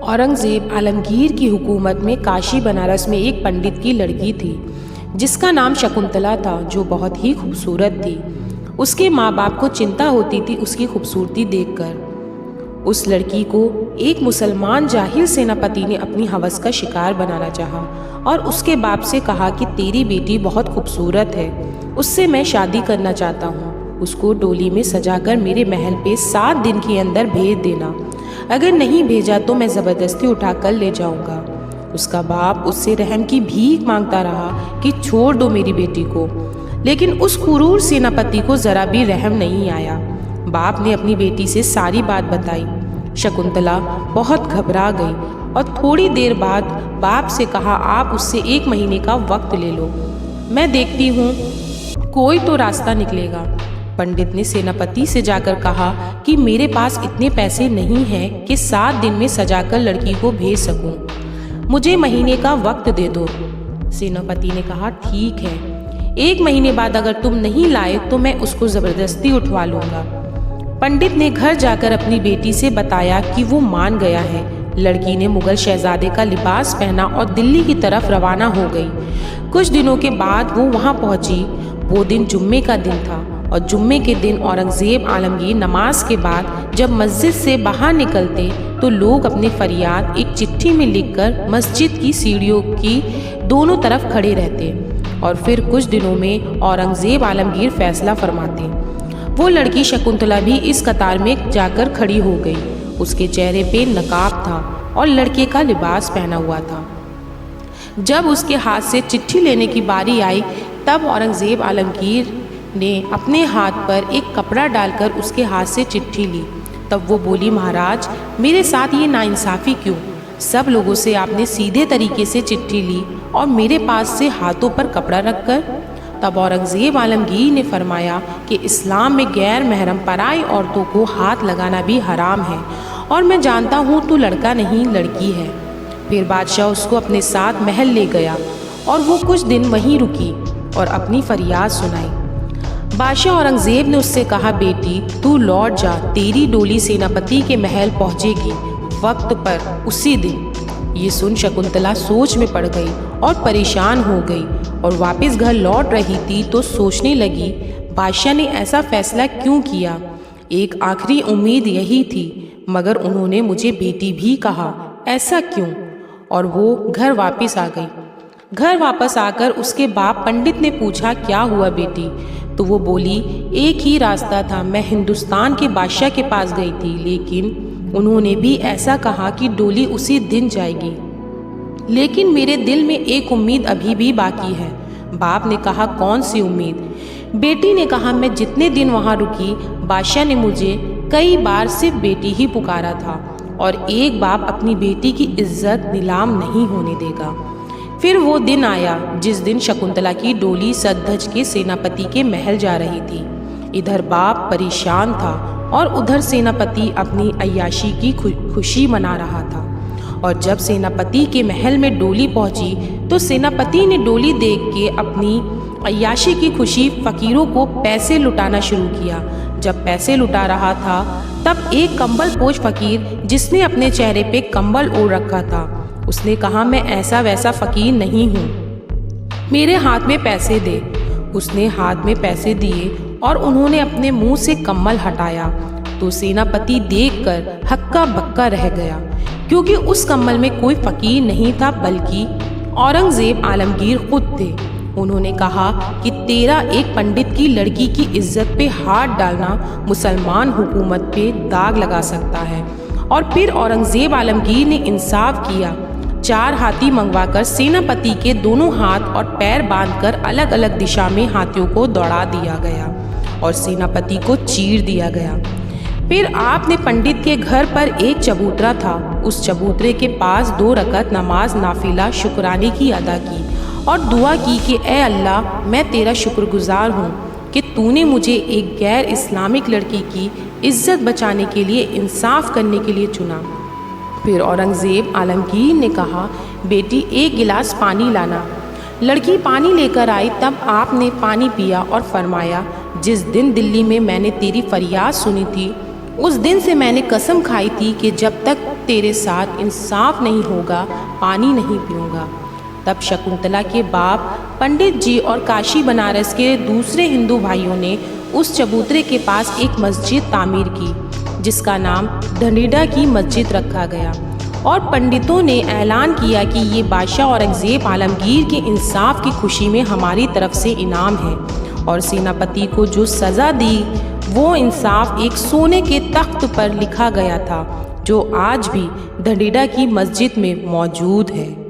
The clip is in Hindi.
औरंगज़ेब आलमगीर की हुकूमत में काशी बनारस में एक पंडित की लड़की थी जिसका नाम शकुंतला था, जो बहुत ही खूबसूरत थी। उसके माँ बाप को चिंता होती थी उसकी खूबसूरती देखकर। उस लड़की को एक मुसलमान जाहिल सेनापति ने अपनी हवस का शिकार बनाना चाहा और उसके बाप से कहा कि तेरी बेटी बहुत खूबसूरत है, उससे मैं शादी करना चाहता हूँ। उसको डोली में सजाकर मेरे महल पे 7 दिन के अंदर भेज देना, अगर नहीं भेजा तो मैं ज़बरदस्ती उठाकर ले जाऊंगा। उसका बाप उससे रहम की भीख मांगता रहा कि छोड़ दो मेरी बेटी को, लेकिन उस क्रूर सेनापति को ज़रा भी रहम नहीं आया। बाप ने अपनी बेटी से सारी बात बताई। शकुंतला बहुत घबरा गई और थोड़ी देर बाद बाप से कहा, आप उससे 1 महीने का वक्त ले लो, मैं देखती हूँ कोई तो रास्ता निकलेगा। पंडित ने सेनापति से जाकर कहा कि मेरे पास इतने पैसे नहीं हैं कि 7 दिन में सजाकर लड़की को भेज सकूं, मुझे महीने का वक्त दे दो। सेनापति ने कहा, ठीक है, 1 महीने बाद अगर तुम नहीं लाए तो मैं उसको ज़बरदस्ती उठवा लूँगा। पंडित ने घर जाकर अपनी बेटी से बताया कि वो मान गया है। लड़की ने मुगल शहजादे का लिबास पहना और दिल्ली की तरफ रवाना हो गई। कुछ दिनों के बाद वो वहाँ पहुँची। वो दिन जुम्मे का दिन था और जुम्मे के दिन औरंगज़ेब आलमगीर नमाज के बाद जब मस्जिद से बाहर निकलते तो लोग अपने फरियाद एक चिट्ठी में लिखकर मस्जिद की सीढ़ियों की दोनों तरफ खड़े रहते और फिर कुछ दिनों में औरंगज़ेब आलमगीर फैसला फरमाते। वो लड़की शकुंतला भी इस कतार में जाकर खड़ी हो गई। उसके चेहरे पे नकाब था और लड़के का लिबास पहना हुआ था। जब उसके हाथ से चिट्ठी लेने की बारी आई तब औरंगज़ेब आलमगीर ने अपने हाथ पर एक कपड़ा डालकर उसके हाथ से चिट्ठी ली। तब वो बोली, महाराज, मेरे साथ ये नाइंसाफ़ी क्यों? सब लोगों से आपने सीधे तरीके से चिट्ठी ली और मेरे पास से हाथों पर कपड़ा रखकर। तब औरंगज़ेब आलमगीर ने फरमाया कि इस्लाम में गैर महरम पराई औरतों को हाथ लगाना भी हराम है और मैं जानता हूँ तू लड़का नहीं लड़की है। फिर बादशाह उसको अपने साथ महल ले गया और वो कुछ दिन वहीं रुकी और अपनी फरियाद सुनाई। बादशाह औरंगज़ेब ने उससे कहा, बेटी तू लौट जा, तेरी डोली सेनापति के महल पहुँचेगी वक्त पर उसी दिन। ये सुन शकुंतला सोच में पड़ गई और परेशान हो गई और वापस घर लौट रही थी तो सोचने लगी, बादशाह ने ऐसा फैसला क्यों किया? एक आखिरी उम्मीद यही थी, मगर उन्होंने मुझे बेटी भी कहा, ऐसा क्यों? और वो घर वापस आ गई। घर वापस आकर उसके बाप पंडित ने पूछा, क्या हुआ बेटी? तो वो बोली, एक ही रास्ता था, मैं हिंदुस्तान के बादशाह के पास गई थी, लेकिन उन्होंने भी ऐसा कहा कि डोली उसी दिन जाएगी, लेकिन मेरे दिल में एक उम्मीद अभी भी बाकी है। बाप ने कहा, कौन सी उम्मीद? बेटी ने कहा, मैं जितने दिन वहाँ रुकी बादशाह ने मुझे कई बार सिर्फ बेटी ही पुकारा था और एक बाप अपनी बेटी की इज्जत नीलाम नहीं होने देगा। फिर वो दिन आया जिस दिन शकुंतला की डोली सज-धज के सेनापति के महल जा रही थी। इधर बाप परेशान था और उधर सेनापति अपनी अय्याशी की खुशी मना रहा था। और जब सेनापति के महल में डोली पहुंची तो सेनापति ने डोली देख के अपनी अय्याशी की खुशी फ़कीरों को पैसे लुटाना शुरू किया। जब पैसे लुटा रहा था तब एक कंबल पोश फ़कीर, जिसने अपने चेहरे पे कंबल ओढ़ रखा था, उसने कहा, मैं ऐसा वैसा फ़कीर नहीं हूँ, मेरे हाथ में पैसे दे। उसने हाथ में पैसे दिए और उन्होंने अपने मुंह से कंबल हटाया तो सेनापति देखकर हक्का बक्का रह गया, क्योंकि उस कंबल में कोई फ़कीर नहीं था बल्कि औरंगज़ेब आलमगीर खुद थे। उन्होंने कहा कि तेरा एक पंडित की लड़की की इज्जत पे हाथ डालना मुसलमान हुकूमत पे दाग लगा सकता है। और फिर औरंगज़ेब आलमगीर ने इंसाफ किया। 4 हाथी मंगवाकर सेनापति के दोनों हाथ और पैर बांधकर अलग अलग दिशा में हाथियों को दौड़ा दिया गया और सेनापति को चीर दिया गया। फिर आपने पंडित के घर पर एक चबूतरा था, उस चबूतरे के पास 2 रकत नमाज नाफिला शुक्राने की अदा की और दुआ की कि ए अल्लाह, मैं तेरा शुक्रगुजार हूँ कि तूने मुझे एक गैर इस्लामिक लड़की की इज्जत बचाने के लिए, इंसाफ करने के लिए चुना। फिर औरंगज़ेब आलमगीर ने कहा, बेटी 1 गिलास पानी लाना। लड़की पानी लेकर आई। तब आपने पानी पिया और फरमाया, जिस दिन दिल्ली में मैंने तेरी फरियाद सुनी थी उस दिन से मैंने कसम खाई थी कि जब तक तेरे साथ इंसाफ नहीं होगा, पानी नहीं पीऊँगा। तब शकुंतला के बाप पंडित जी और काशी बनारस के दूसरे हिंदू भाइयों ने उस चबूतरे के पास एक मस्जिद तामीर की, जिसका नाम ढनीडा की मस्जिद रखा गया। और पंडितों ने ऐलान किया कि ये बादशाह औरंगज़ेब आलमगीर के इंसाफ की खुशी में हमारी तरफ से इनाम है। और सेनापति को जो सज़ा दी वो इंसाफ एक सोने के तख्त पर लिखा गया था, जो आज भी ढनीडा की मस्जिद में मौजूद है।